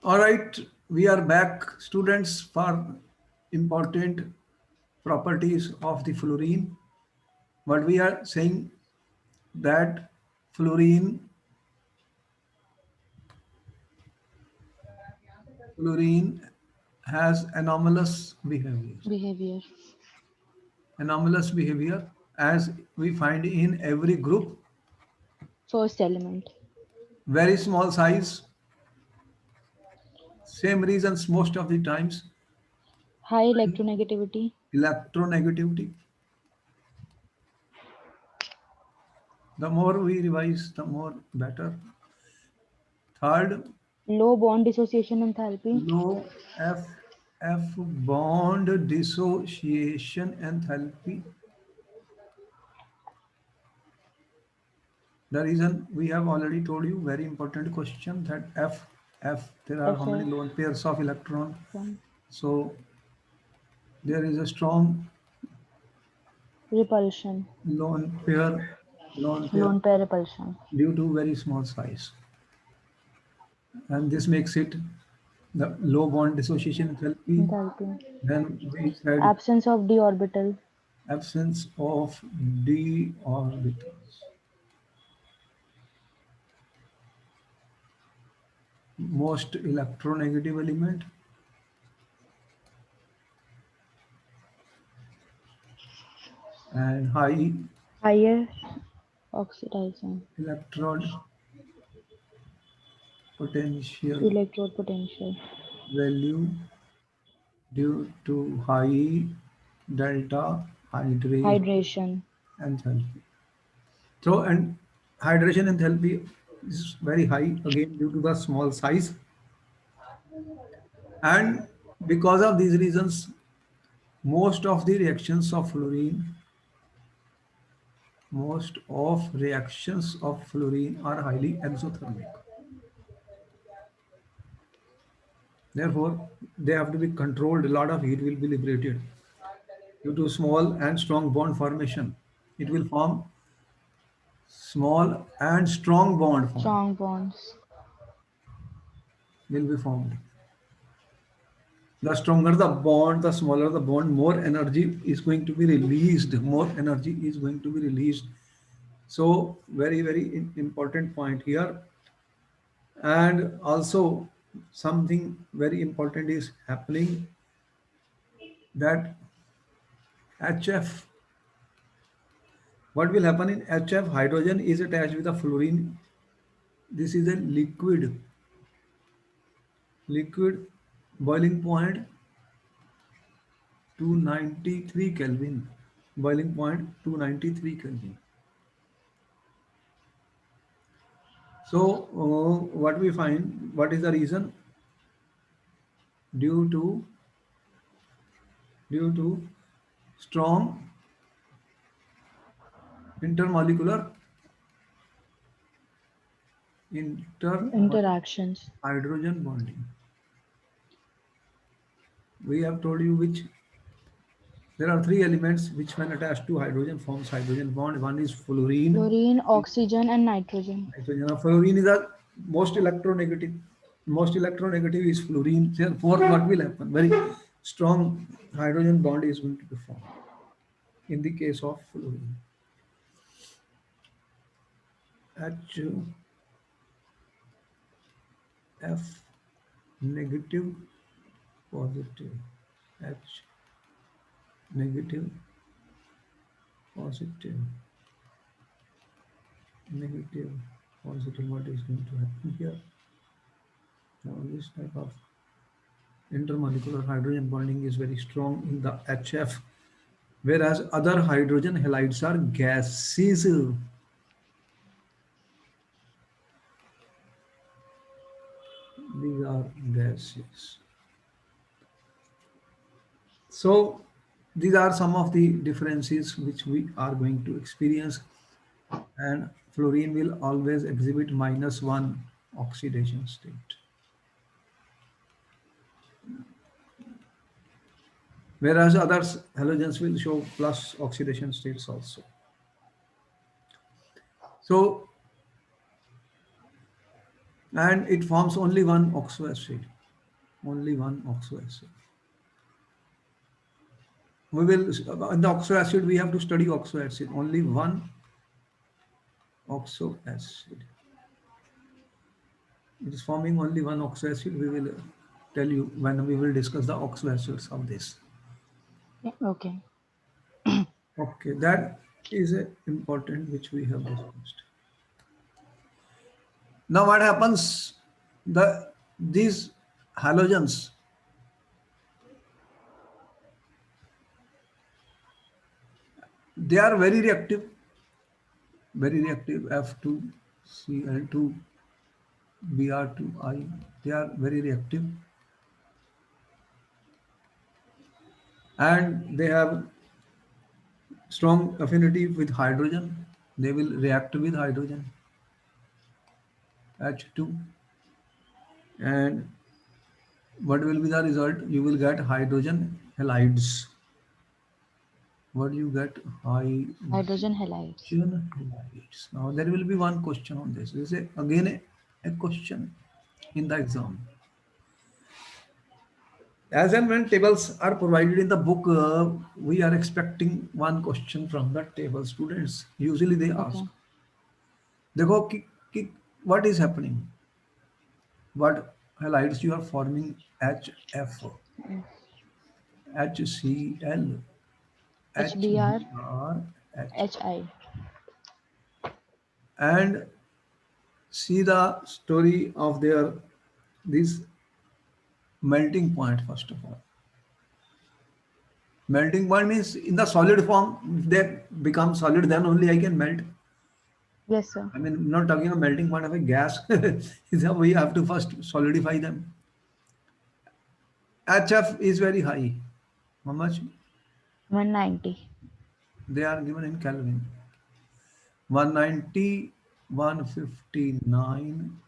All right, we are back, students, for important properties of the fluorine. What we are saying that fluorine, fluorine has anomalous behavior. Behavior. Anomalous behavior, as we find in every group, First element. very small size, same reasons most of the times, High electronegativity. electronegativity. The more we revise, the more better. Third, Low bond dissociation enthalpy. low F bond dissociation enthalpy. The reason we have already told you, very important question, that F, there are how many FF. lone pairs of electron? One. So there is a strong Repulsion. lone pair, lone pair Lone pair repulsion. due to very small size. And this makes it the low bond dissociation enthalpy. Enthalpy. Then we said Absence of d orbital. absence of d orbitals. Most electronegative element and high Higher oxidizing. electrode potential Electrode potential. value due to high delta hydration Hydration. enthalpy. So, and hydration enthalpy is very high again due to the small size, and because of these reasons, most of the reactions of fluorine, most of reactions of fluorine are highly exothermic. Therefore, they have to be controlled. A lot of heat will be liberated due to small and strong bond formation. It will form small and strong bond form Strong bonds. will be formed. The stronger the bond, the smaller the bond, more energy is going to be released. More energy is going to be released. So very, very important point here. And also something very important is happening, that HF. What will happen in HF? Hydrogen is attached with the fluorine. This is a liquid boiling point 293 Kelvin. Boiling point 293 Kelvin. So what we find, what is the reason? Due to strong intermolecular inter Interactions. hydrogen bonding. We have told you which there are three elements which when attached to hydrogen forms hydrogen bond. One is fluorine. Fluorine, oxygen, and nitrogen. Nitrogen. Now, fluorine is the most electronegative. Most electronegative is fluorine. Therefore, what will happen? Very strong hydrogen bond is going to be formed in the case of fluorine. H F negative positive H negative positive negative positive. What is going to happen here? Now this type of intermolecular hydrogen bonding is very strong in the HF, whereas other hydrogen halides are gases. These are gases. So these are some of the differences which we are going to experience, and fluorine will always exhibit -1 oxidation state, whereas others halogens will show plus oxidation states also. So and it forms only one oxo acid. Only one oxo acid. We will in the oxo acid we have to study oxo acid. Only one oxo acid. It is forming only one oxo acid. We will tell you when we will discuss the oxo acids of this. Yeah, okay. Okay, that is important which we have discussed. Now what happens? These halogens, they are very reactive. F2Cl2 Br2I. They are very reactive and they have strong affinity with hydrogen. They will react with hydrogen H2, and what will be the result? You will get hydrogen halides. What you get? Hydrogen Hydrogen halides. halides. Now there will be one question on this. This is again a question in the exam. As and when tables are provided in the book, we are expecting one question from the table. Students usually they ask, Okay. देखो कि what is happening? What halides you are forming? HF, Mm. HCl, HBr, HBr, H, HI. and see the story of their this melting point first of all. Melting point means in the solid form they become solid. Then only I can melt. Yes, sir. I mean, I'm not talking a melting point of a gas. We have to first solidify them. HF is very high. How much? 190. They are given in Kelvin. 190, 159,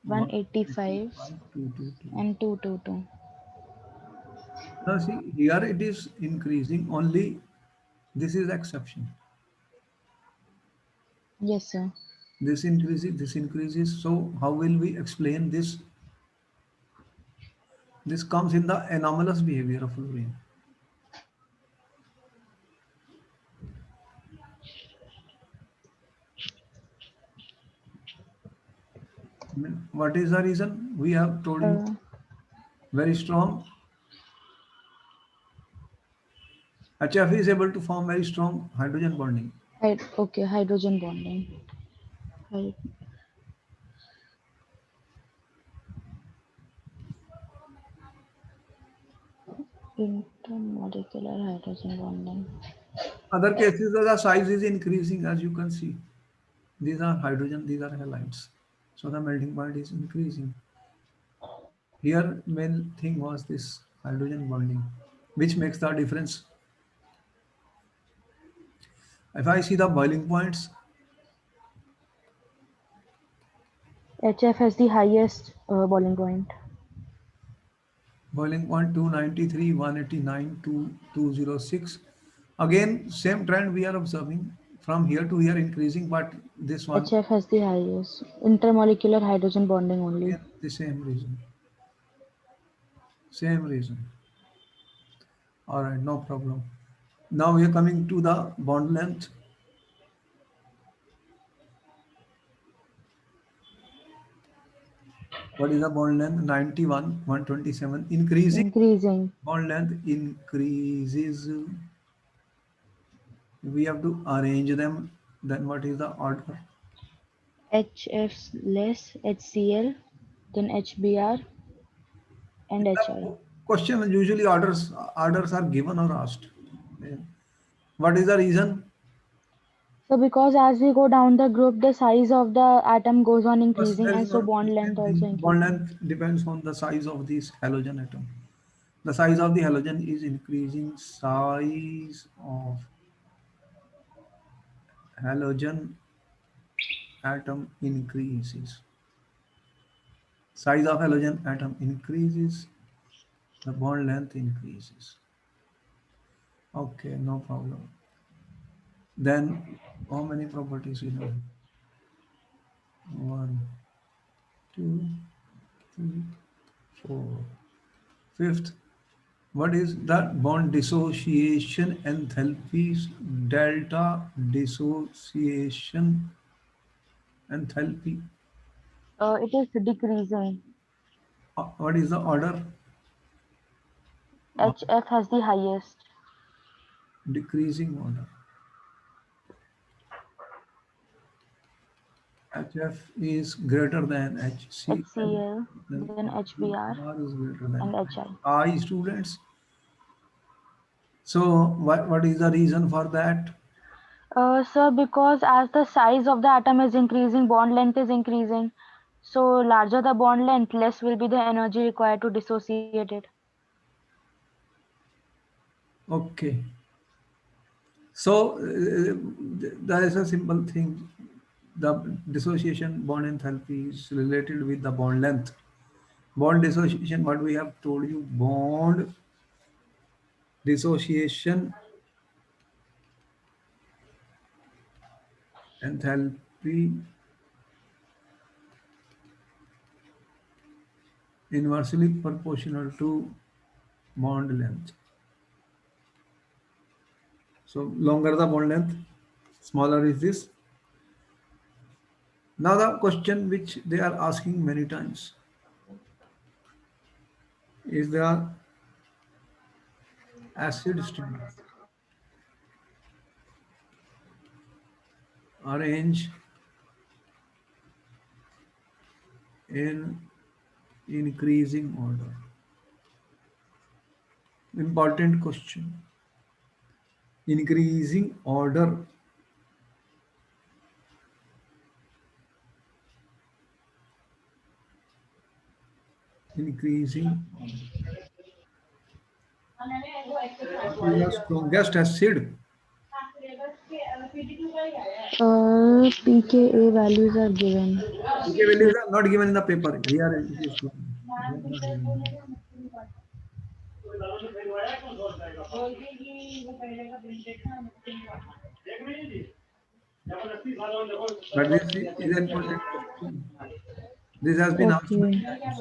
185 125, 222. and 222. Now see, here it is increasing only. This is exception. Yes, sir. This increases, this increases. So how will we explain this? This comes in the anomalous behavior of fluorine. I mean, what is the reason? We have told you Uh, very strong. HF is able to form very strong hydrogen bonding. okay, hydrogen bonding. Hy- Intermolecular hydrogen bonding. Other cases, the size is increasing as you can see. These are hydrogen, these are halides. So the melting point is increasing. Here, main thing was this hydrogen bonding, which makes the difference. If I see the boiling points, HF has the highest boiling point. boiling point 293, 189, 206. Again, same trend we are observing from here to here increasing, but this one HF has the highest intermolecular hydrogen bonding only. again the same reason. Same reason. All right, no problem. Now we are coming to the bond length. What is the bond length? 91, 127. Increasing Increasing. bond length increases. We have to arrange them. Then what is the order? HF less HCl, then HBr In and HI. the question, usually orders are given or asked. What is the reason? So because as we go down the group, the size of the atom goes on Because increasing there and is so no bond length same also thing. Bond increasing. length depends on the size of this halogen atom. The size of the halogen is increasing. Size of halogen atom increases. Size of halogen atom increases. The bond length increases. Okay, no problem. Then how many properties we have? One, 2, 3, 4. Fifth, what is the bond dissociation enthalpies? Delta dissociation enthalpy. It is decreasing. What is the order? Of HF has the highest. decreasing order. HF is greater than HCl, HCl, then then HBr, HBr is greater and than HI. I, students. So what is the reason for that? Sir, because as the size of the atom is increasing, bond length is increasing. So larger the bond length, less will be the energy required to dissociate it. Okay. So there is a simple thing. The dissociation bond enthalpy is related with the bond length. Bond dissociation, what we have told you, bond dissociation enthalpy inversely proportional to bond length. So longer the bond length, smaller is this. Now the question which they are asking many times is the acid strength. Arrange in increasing order. Important question. Increasing order. Increasing order. What is the strongest acid? pKa values are given. Okay, values are not given in the paper. Here it is given. They are not given. But this is an important question. This has been asked many Okay. times.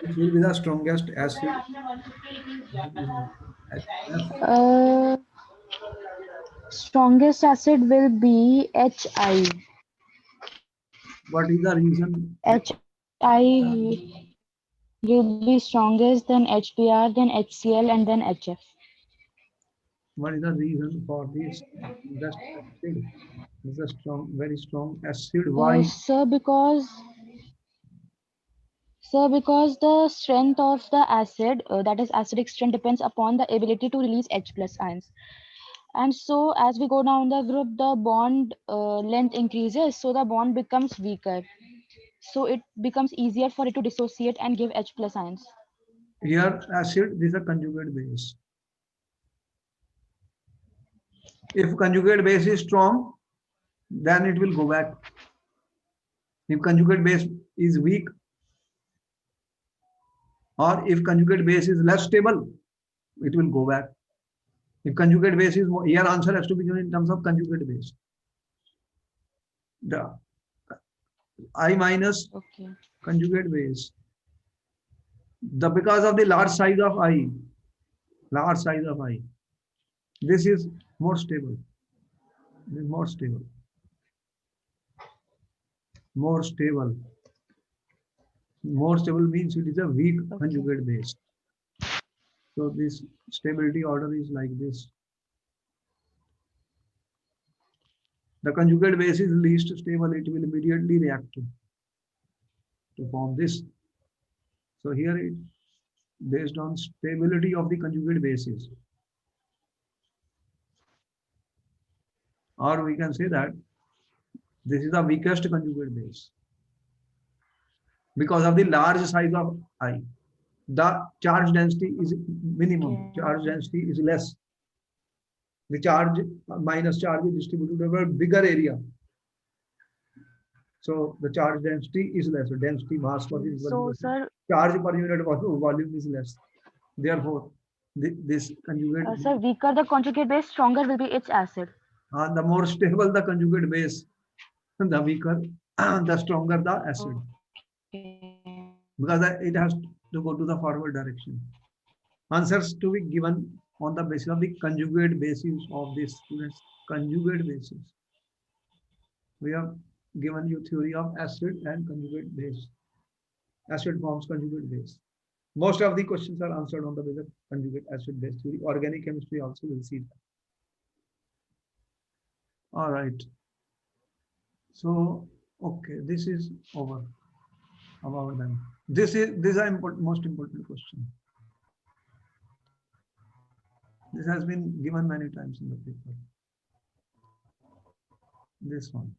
Which will be the strongest acid? HF. Uh, Strongest acid will be HI. What is the reason? HI will be strongest, then HBr, then HCl, and then HF. What is the reason for this strongest acid? This is a strong, very strong acid. Why? Sir, because the strength of the acid, that is acidic strength, depends upon the ability to release H plus ions. And so as we go down the group, the bond length increases, so the bond becomes weaker. So it becomes easier for it to dissociate and give H plus ions. Here, acid, this is a conjugate base. If conjugate base is strong, then it will go back. If conjugate base is weak, or if conjugate base is less stable, it will go back. If conjugate base is, here answer has to be given in terms of conjugate base. The I minus Okay. conjugate base. Because of the large size of I, this is more stable. This is more stable. More stable. More stable means it is a weak Okay. conjugate base. So this stability order is like this. The conjugate base is least stable, it will immediately react to form this. So here it based on stability of the conjugate bases. Or we can say that this is the weakest conjugate base. Because of the large size of I, the charge density is minimum, Okay. charge density is less. The charge minus charge is distributed over a bigger area. So the charge density is less. So density mass per unit So, sir, charge per unit volume is less. Therefore, this conjugate weaker the conjugate base, stronger will be its acid. The more stable the conjugate base, the weaker, the stronger the acid, Okay. because it has to go to the forward direction. Answers to be given on the basis of the conjugate basis of these students. Conjugate basis. We have given you theory of acid and conjugate base. Acid forms conjugate base. Most of the questions are answered on the basis of conjugate acid base theory. Organic chemistry also will see that. All right. So, okay, this is over about them. This is most important question. This has been given many times in the paper. This one,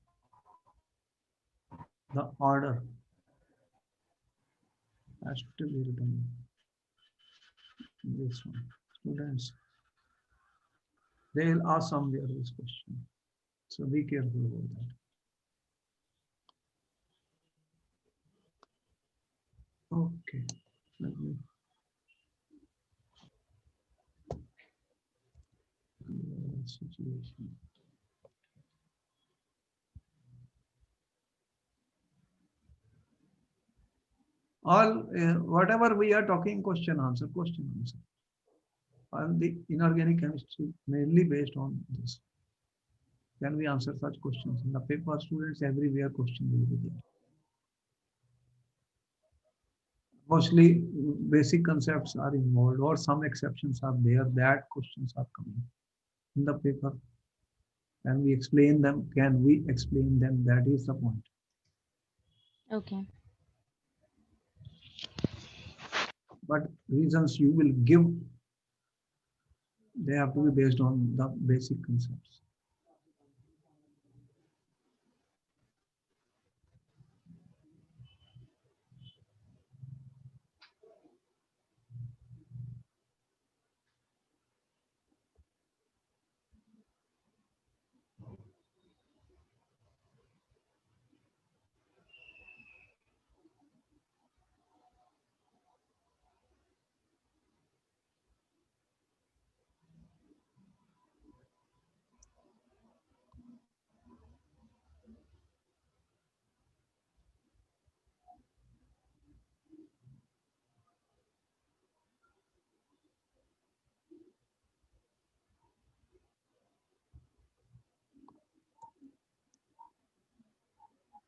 the order has to be written. This one, students, they will ask somewhere this question. So be careful about that. Okay, let me situation. All whatever we are talking, question answer, question answer. And the inorganic chemistry mainly based on this. Can we answer such questions in the paper? Students everywhere question will be there. Mostly basic concepts are involved, or some exceptions are there that questions are coming in the paper. Can we explain them? Can we explain them? That is the point. Okay. But reasons you will give, they have to be based on the basic concepts.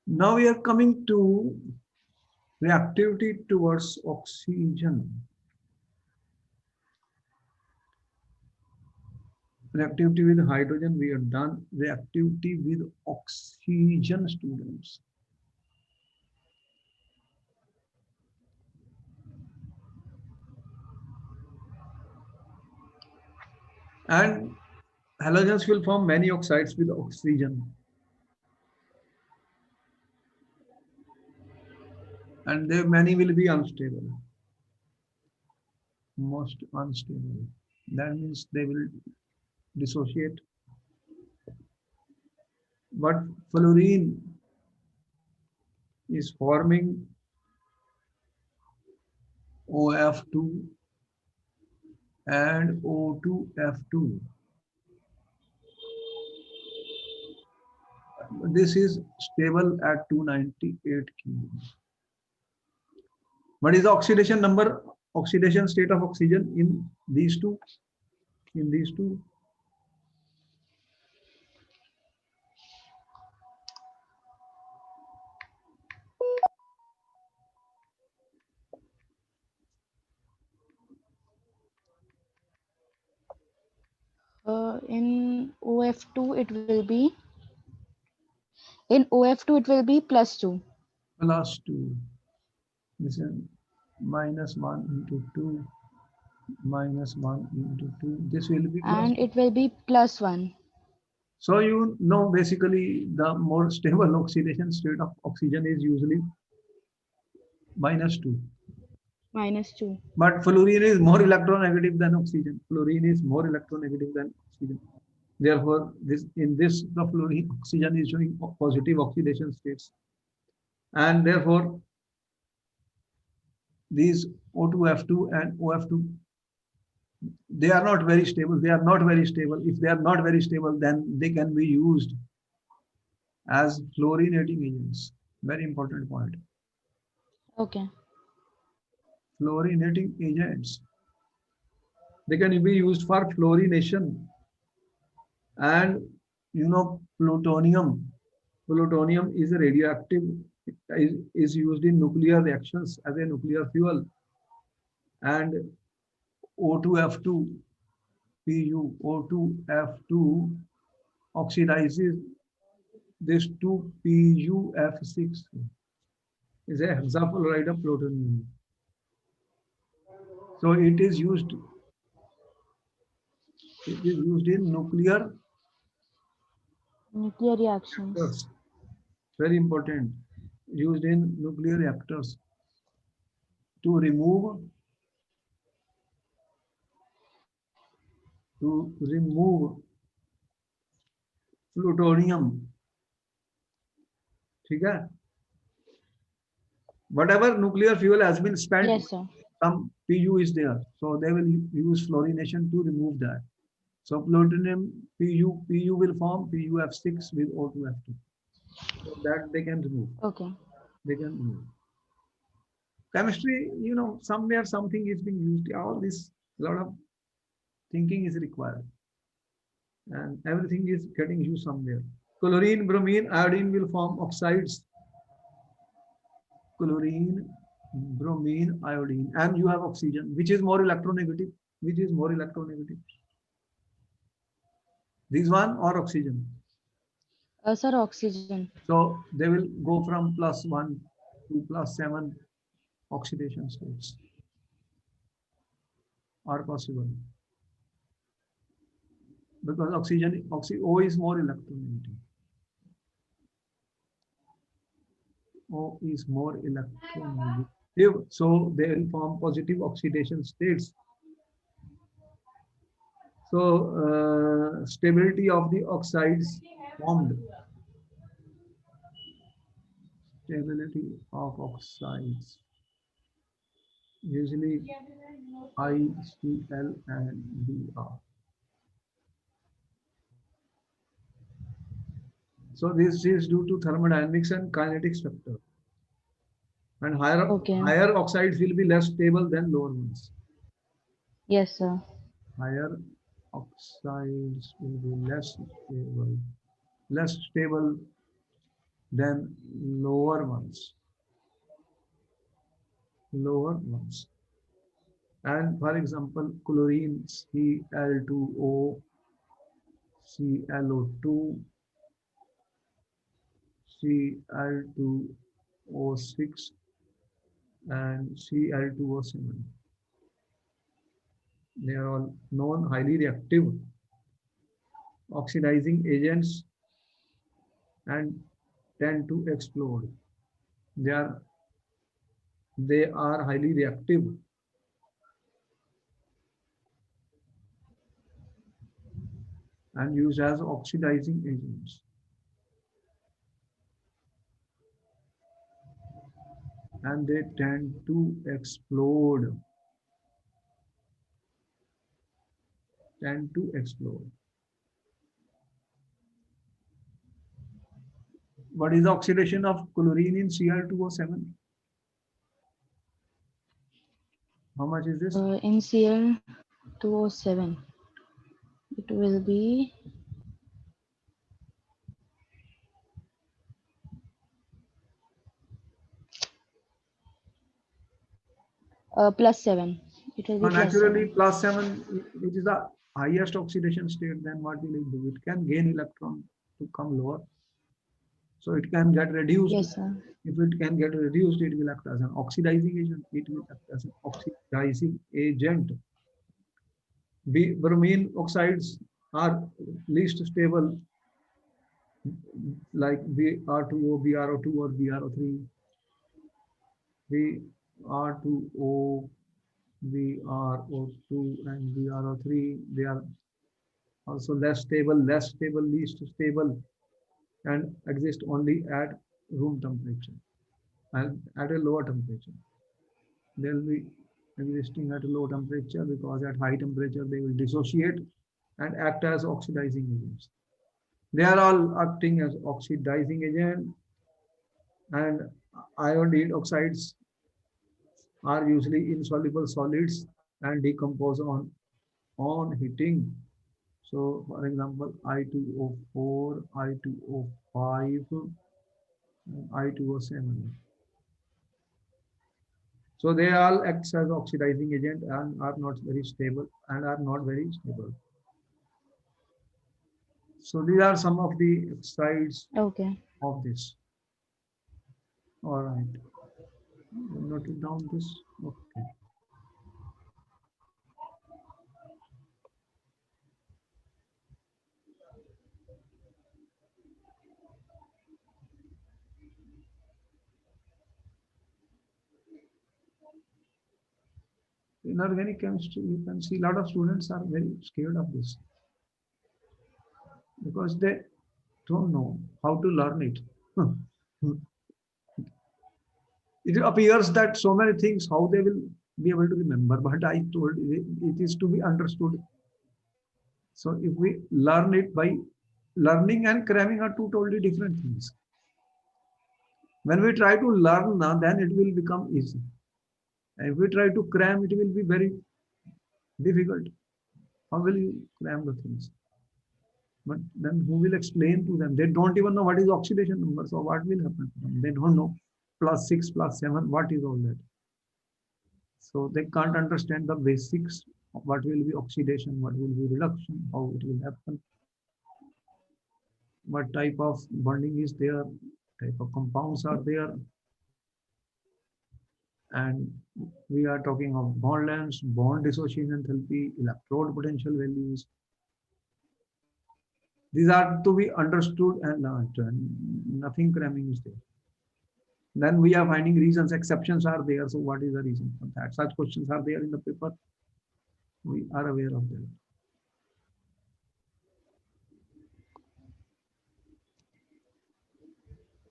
Now we are coming to reactivity towards oxygen. Reactivity with hydrogen, we are done. Reactivity with oxygen, students. And halogens will form many oxides with oxygen. And they many will be unstable. Most unstable. That means they will dissociate. But fluorine is forming OF2 and O2F2. This is stable at 298 kelvin. What is the oxidation number, oxidation state of oxygen in these two? In these two, In OF2 it will be +2. plus 2. This is minus 1 into 2 minus 1 into 2. This will be plus And 2. it will be +1. So you know basically the more stable oxidation state of oxygen is usually minus 2. -2. But fluorine is more electronegative than oxygen. Fluorine is more electronegative than oxygen. Therefore, in this the fluorine oxygen is showing positive oxidation states. And therefore, these O2F2 and OF2 They are not very stable. They are not very stable. If they are not very stable, then they can be used as fluorinating agents. Very important point. Okay. Fluorinating agents. They can be used for fluorination. And you know, plutonium. Plutonium is a radioactive, is used in nuclear reactions as a nuclear fuel. And O2F2, Pu, O2F2 oxidizes this to PuF6 is a hexafluoride of plutonium. So it is used in nuclear Nuclear reactions. reactors. Very important. Used in nuclear reactors to remove plutonium. ठीक है? Whatever nuclear fuel has been spent, Yes, sir. some Pu is there. So they will use fluorination to remove that. So plutonium Pu will form PuF6 with O2F2. So that they can remove. Okay. They can remove. Chemistry, somewhere something is being used. All this lot of thinking is required, and everything is getting used somewhere. Chlorine, bromine, iodine will form oxides. Chlorine, bromine, iodine, and you have oxygen. Which is more electronegative? Which is more electronegative? This one or oxygen? Sir, oxygen. So they will go from +1 to +7 oxidation states are possible because O is more electronegative. O is more electronegative, so they will form positive oxidation states. So stability of the oxides formed. Stability of oxides. Usually ICl and Br. So this is due to thermodynamics and kinetics factor. And Okay. higher oxides will be less stable than lower ones. Yes, sir. Higher oxides will be less stable than lower ones. Lower ones. And for example, chlorine Cl2O, ClO2, Cl2O6, and Cl2O7. They are all known highly reactive oxidizing agents and tend to explode. They are highly reactive and used as oxidizing agents. And they tend to explode. Tend to explode. What is the oxidation of chlorine in Cl2O7? How much is this? In Cl2O7, it will be +7. It will be Naturally, +7. +7, it is the highest oxidation state. Then what will it do? It can gain electron to come lower. So it can get reduced. Yes, sir. If it can get reduced, it will act as an oxidizing agent. It will act as an oxidizing agent. Bromine oxides are least stable, like Br2O, BrO2, or BrO3. Br2O, BrO2, and BrO3. They are also least stable, least stable, and exist only at room temperature and at a lower temperature. There will be existing at low temperature, because at high temperature they will dissociate and act as oxidizing agents. They are all acting as oxidizing agent, and iodine oxides are usually insoluble solids and decompose on heating. So, for example, I2O4, I2O5, I2O7. So they all act as oxidizing agent and are not very stable and are not very stable. So these are some of the sides Okay. of this. All right. Note it down this. Okay. In organic chemistry, you can see a lot of students are very scared of this because they don't know how to learn it. It appears that so many things, how they will be able to remember, but I told it is to be understood. So if we learn it by learning and cramming are two totally different things. When we try to learn now, then it will become easy. And if we try to cram, it will be very difficult. How will you cram the things? But then who will explain to them? They don't even know what is oxidation number. So what will happen to them? They don't know +6, +7, what is all that? So they can't understand the basics of what will be oxidation, what will be reduction, how it will happen, what type of bonding is there, type of compounds are there, and we are talking of bond lengths, bond dissociation enthalpy, electrode potential values. These are to be understood and learned, and nothing cramming is there. Then we are finding reasons, exceptions are there. So what is the reason for that? Such questions are there in the paper. We are aware of that.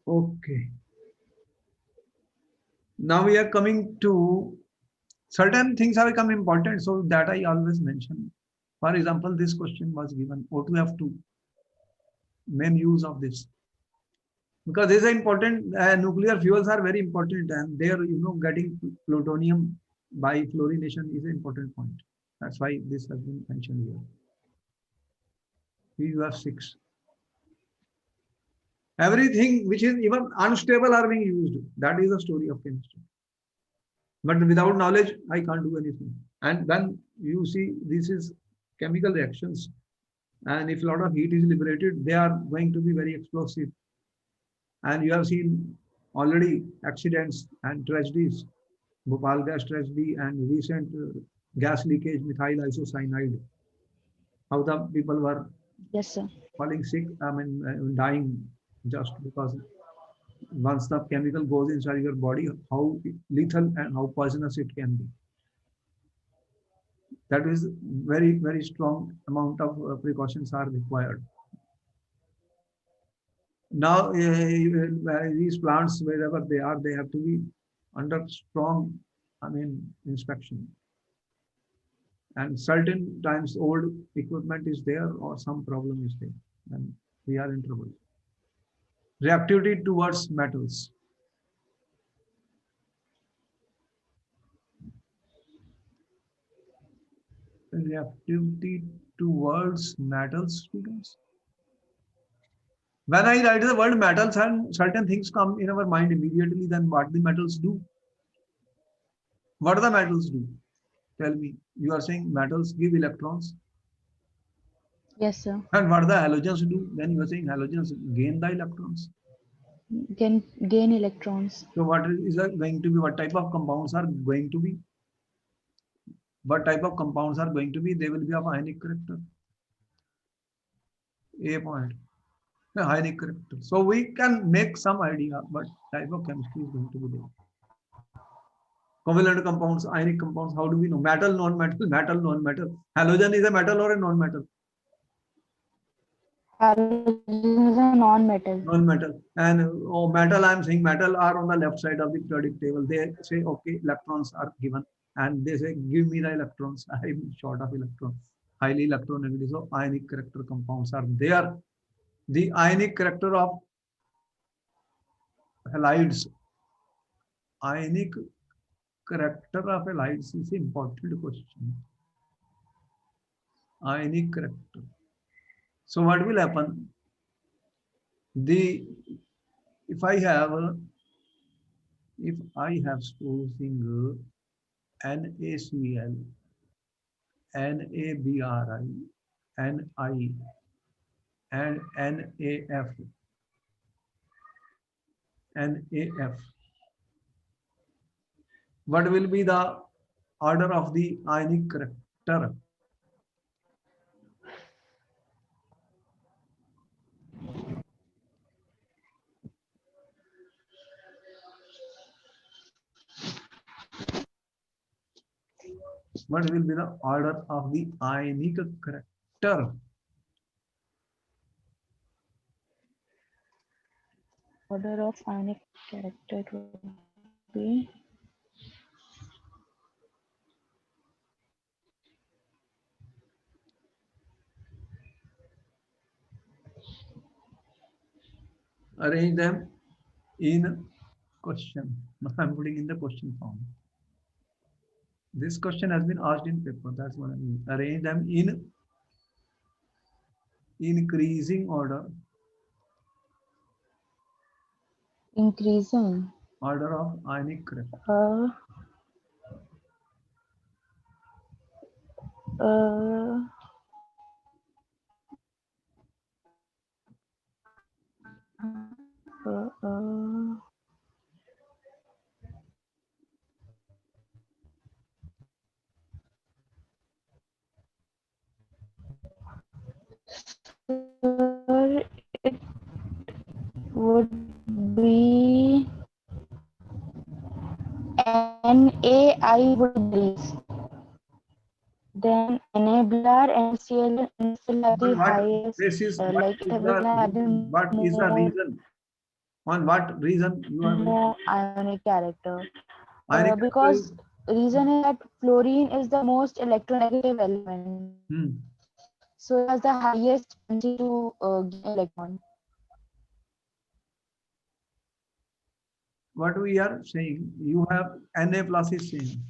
Okay. Now we are coming to certain things have become important. So that I always mention. For example, this question was given O2F2, main use of this. Because this is important, nuclear fuels are very important, and there, getting plutonium by fluorination is an important point. That's why this has been mentioned here. PUF6. Everything which is even unstable are being used. That is the story of chemistry. But without knowledge, I can't do anything. And then you see, this is chemical reactions. And if a lot of heat is liberated, they are going to be very explosive. And you have seen already accidents and tragedies, Bhopal gas tragedy and recent gas leakage, methyl isocyanide. How the people were Yes, sir. falling sick, dying just because once the chemical goes inside your body, how lethal and how poisonous it can be. That is very, very strong amount of precautions are required. Now, these plants, wherever they have to be under strong, inspection. And certain times old equipment is there or some problem is there, and we are in trouble. Reactivity towards metals. Reactivity towards metals, students. When I write the word metals and certain things come in our mind immediately, then what the metals do? What do the metals do? Tell me. You are saying metals give electrons. Yes, sir. And what do the halogens do? Then you are saying halogens gain the electrons. Gain electrons. So what is going to be? What type of compounds are going to be? What type of compounds are going to be? They will be of ionic character. A point. Ionic character. So we can make some idea what type of chemistry is going to be there. Covalent compounds, ionic compounds, how do we know? Metal, non-metal, metal, non-metal. Halogen is a metal or a non-metal? Halogen is a non-metal. Non-metal. And metal, I'm saying metal are on the left side of the periodic table. They say, okay, electrons are given and they say, give me the electrons. I'm short of electrons. Highly electronegative. So ionic character compounds are there. The ionic character of halides. Ionic character of halides is an important question. Ionic character. So what will happen? The if I have supposing NaCl, NaBri, Ni, and NaF. What will be the order of the ionic character? What will be the order of the ionic character? Order of ionic character would be Arrange them in question. I'm putting in the question form. This question has been asked in paper. That's what I mean. Arrange them in increasing order. increasing. Order of ionic character. Uh, uh, uh, uh, Sir, it would be NaI would increase. Then enabler and CL and still have On the what highest, basis? What like is it the will have the reason? What is the more reason? On what reason you are going to ionic character. ionic character is Because reason is that fluorine is the most electronegative element. So it has the highest tendency to gain electron. what we are saying? You have Na plus is same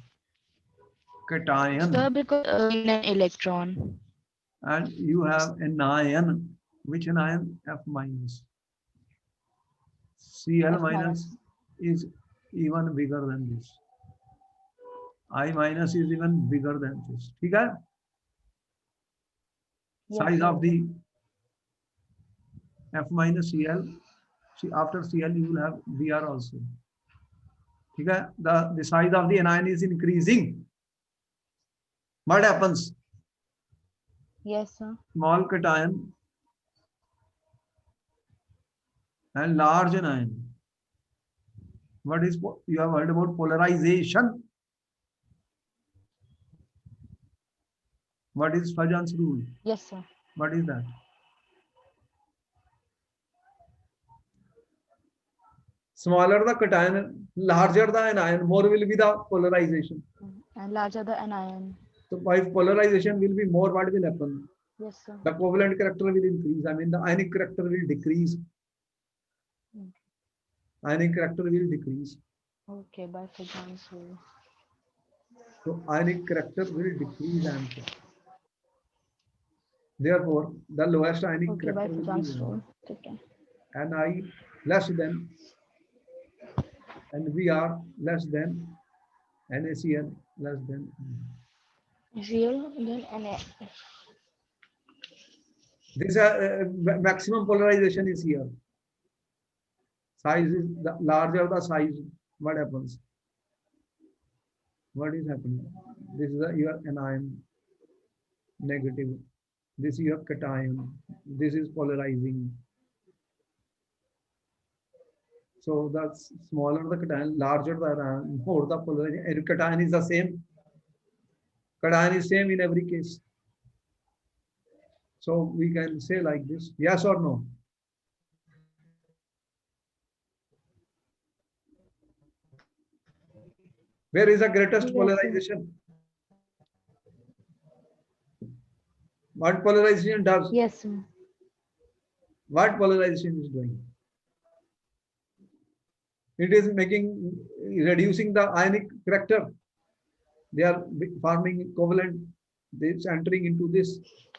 cation, Sir, because gain an electron. and you have an ion. Which an ion? F minus. Cl F minus minus. is even bigger than this. I minus is even bigger than this. ठीक है? Yes, Size of sir. the F minus Cl. See, after Cl you will have Br also. ठीक है? The size of the anion is increasing. What happens? Yes, sir. Small cation and large anion. What is you have heard about polarization? What is Fajan's rule? Yes, sir. What is that? Smaller the cation, larger the anion, more will be the polarization. And larger the anion. So if polarization will be more, what will happen? Yes, sir. The covalent character will increase. I mean, the ionic character will decrease. Ionic character will decrease. Okay, by Fajan's rule. So ionic character will decrease answer. Therefore, the lowest ionic Okay, by character will Fajan's be rule. Okay. Ni less than NVR less than NaCl less than. Real, then Na. This maximum polarization is here. Size is the larger the size. What happens? What is happening? This is your anion negative. This is your cation. This is polarizing. So the smaller the cation, larger the anion, more the polarization. Cation is the same. Cation is same in every case. So we can say like this, yes or no? Where is the greatest Yes, sir. polarization? What polarization does? Yes, sir. What polarization is doing? It is reducing the ionic character. They are forming covalent. This entering into this,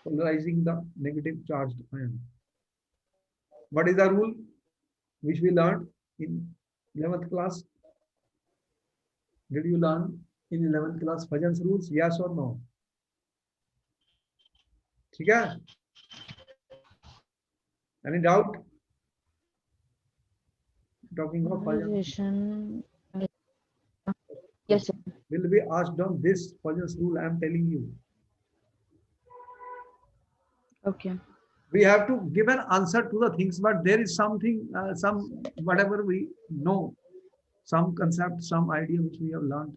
polarizing the negative charged ion. What is the rule which we learned in 11th class? Did you learn in 11th class Fajans rules? Yes or no? ठीक है? Any doubt? Talking of Fajans Polarization. Yes, sir. will be asked on this Fajans rule. I am telling you. Okay. We have to give an answer to the things, but there is something, some whatever we know, some concept, some idea which we have learned,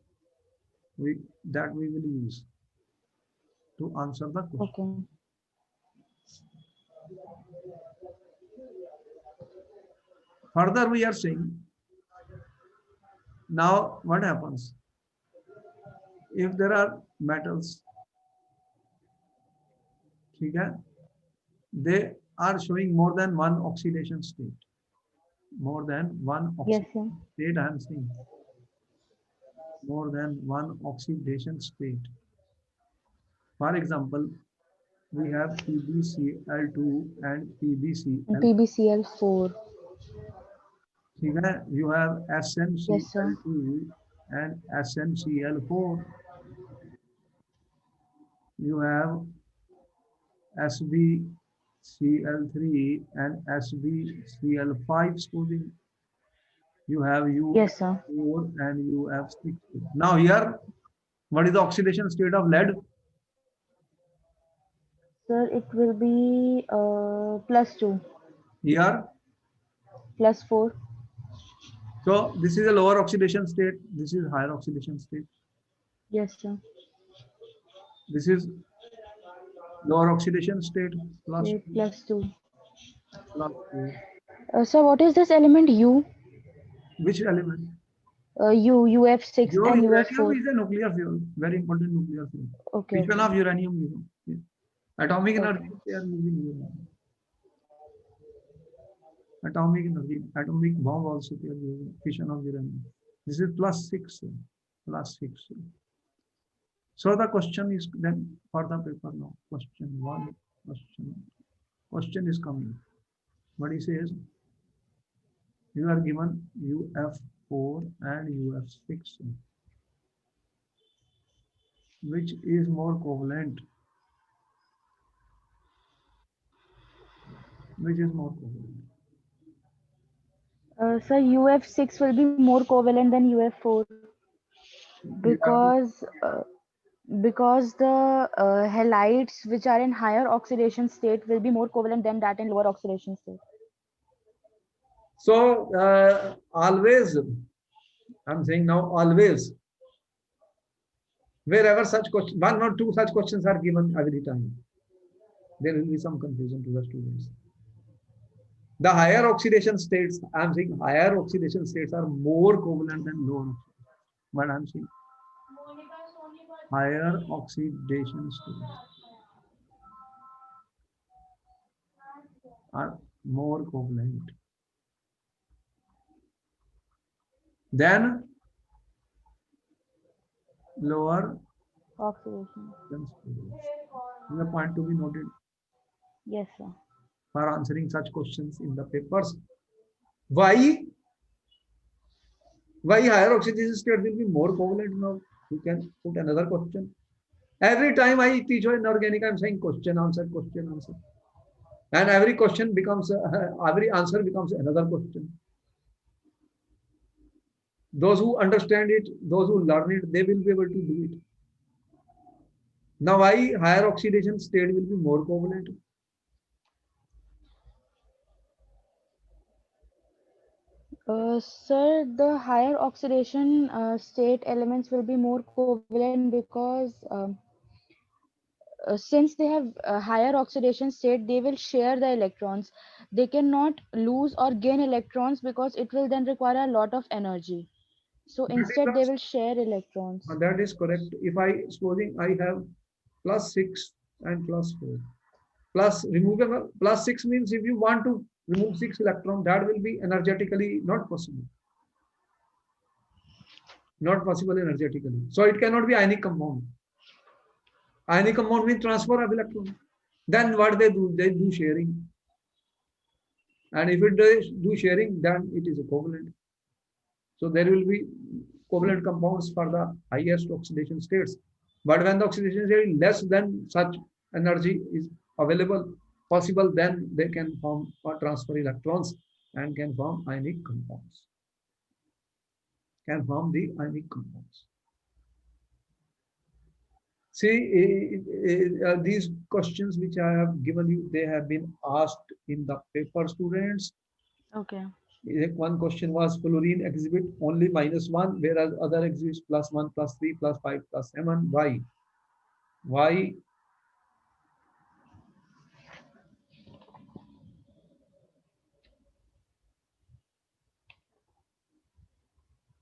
that we will use to answer the question. Okay. Further, we are saying now what happens if there are metals, okay, they are showing more than one oxidation state. More than one Yes, oxidation sir. state, I am saying. More than one oxidation state. For example, we have PbCl2 and PbCl. PbCl4. You have Yes, sir. SnCl2 and SnCl4. You have SbCl3 and SbCl5 supposing. You have Yes, sir. U4 and you have 6. Now here, what is the oxidation state of lead? Sir, it will be +2, Here, +4. so this is a lower oxidation state. This is higher oxidation state. Yes, sir. This is lower oxidation state plus State +2. plus 2. Sir, what is this element U? Which element? UF6 Your and uranium UF4. is a nuclear fuel, very important nuclear fuel. Okay, Which one okay. of uranium you know? Yeah. Atomic energy, Okay. they are using uranium. Atomic energy, atomic bomb also they are using fission of uranium. This is +6, +6. So the question is then for the paper now. Question one, question is coming. What he says, you are given UF4 and UF6. Which is more covalent? Which is more covalent? Sir, UF6 will be more covalent than UF4 You have to. because the halides which are in higher oxidation state will be more covalent than that in lower oxidation state. So always, I'm saying now always, wherever such question, one or two such questions are given every time, there will be some confusion to the students. The higher oxidation states, I'm saying higher oxidation states are more covalent than lower. But I'm saying higher oxidation states are more covalent than lower Oxidation. states. This is a point to be noted Yes, sir. for answering such questions in the papers. Why? Why higher oxidation state will be more covalent now? You can put another question. Every time I teach in organic, I'm saying question, answer, question, answer. And every question becomes, every answer becomes another question. Those who understand it, those who learn it, they will be able to do it. Now, why higher oxidation state will be more covalent? Sir, the higher oxidation state elements will be more covalent because since they have a higher oxidation state, they will share the electrons. They cannot lose or gain electrons because it will then require a lot of energy. So That is instead, they will share electrons. that is correct. If supposing I have plus 6 and plus 4. Plus removable plus 6 means if you want to remove 6 electron, that will be energetically not possible. Not possible energetically. So it cannot be ionic compound. Ionic compound means transfer of electron. Then what they do? They do sharing. And if it does do sharing, then it is a covalent. So there will be covalent compounds for the highest oxidation states. But when the oxidation state is less than such energy is available, possible, then they can form or transfer electrons and can form ionic compounds. Can form the ionic compounds. See, these questions which I have given you, they have been asked in the paper, students. Okay. One question was fluorine exhibit only -1, whereas other exhibits +1, +3, +5, +7. Why? Why?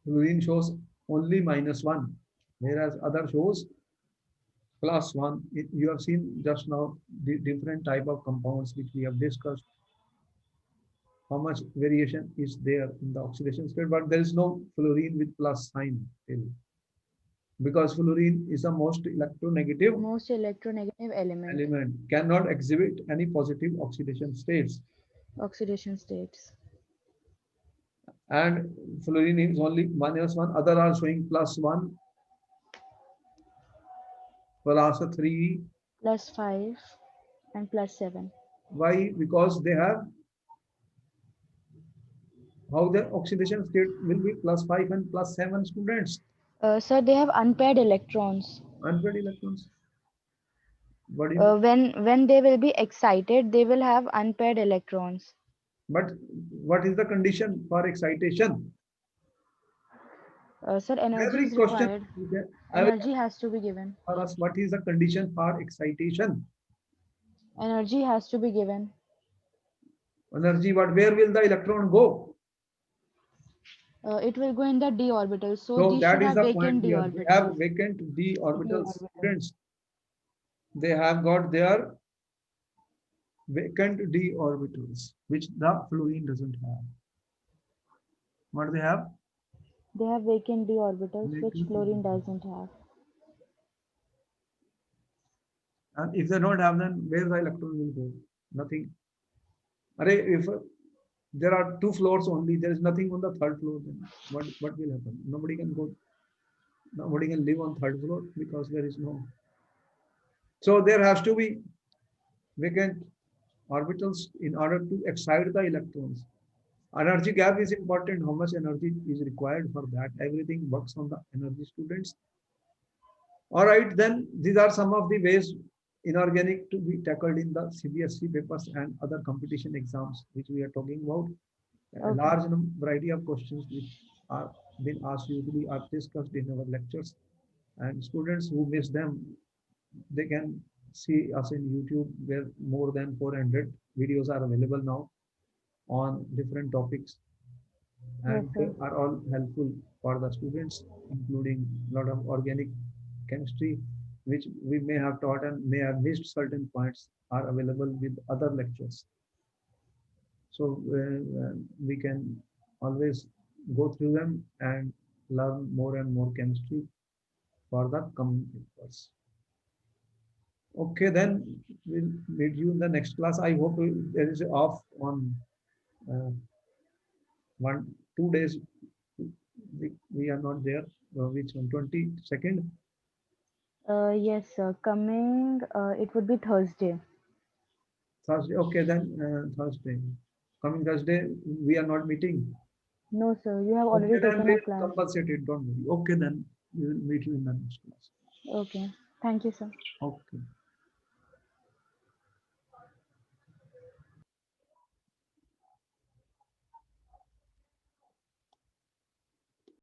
Fluorine shows only -1, whereas other shows +1. You have seen just now the different type of compounds which we have discussed. How much variation is there in the oxidation state, but there is no fluorine with plus sign still, because fluorine is the most electronegative Most electronegative element. element, cannot exhibit any positive oxidation states, Oxidation states. and fluorine is only -1. Other are showing +1, +3. +5 and +7. Why? Because they have how the oxidation state will be +5 and +7, students. Sir, they have unpaired electrons. Unpaired electrons. What do you mean? When they will be excited, they will have unpaired electrons. But what is the condition for excitation? Sir, energy Every is question required. I will Energy has to be given. for us, what is the condition for excitation? Energy has to be given. Energy, but where will the electron go? It will go in the d orbital. So So these that should is have the point vacant d here. They have orbitals. vacant d D orbitals, orbital. students. They have got their vacant d orbitals, which the fluorine doesn't have. What they have? They have vacant d orbitals, which Vacant fluorine orbitals. doesn't have. And if they don't have, then where the electron will go? Nothing. If there are 2 floors only, there is nothing on the third floor, then what will happen? Nobody can go. Nobody can live on third floor because there is no. So there has to be vacant orbitals in order to excite the electrons. Energy gap is important. How much energy is required for that? Everything works on the energy, students. All right, then these are some of the ways inorganic to be tackled in the CBSE papers and other competition exams, which we are talking about. A Okay. large variety of questions which are been asked usually are discussed in our lectures. And students who miss them, they can see us in YouTube, where more than 400 videos are available now on different topics, Yes, and they sir. are all helpful for the students, including a lot of organic chemistry, which we may have taught and may have missed certain points, are available with other lectures. So we can always go through them and learn more and more chemistry for the coming papers. Okay, then we'll meet you in the next class. I hope there is off on uh, 2 days. We are not there. Which on 22nd? Yes, sir. Coming, it would be Thursday. Thursday. Okay, then Thursday. Coming Thursday, we are not meeting. No, sir. You have Okay, already then taken we a will class. compensate it. Don't worry. Okay, then we will meet you in the next class. Okay. Thank you, sir. Okay.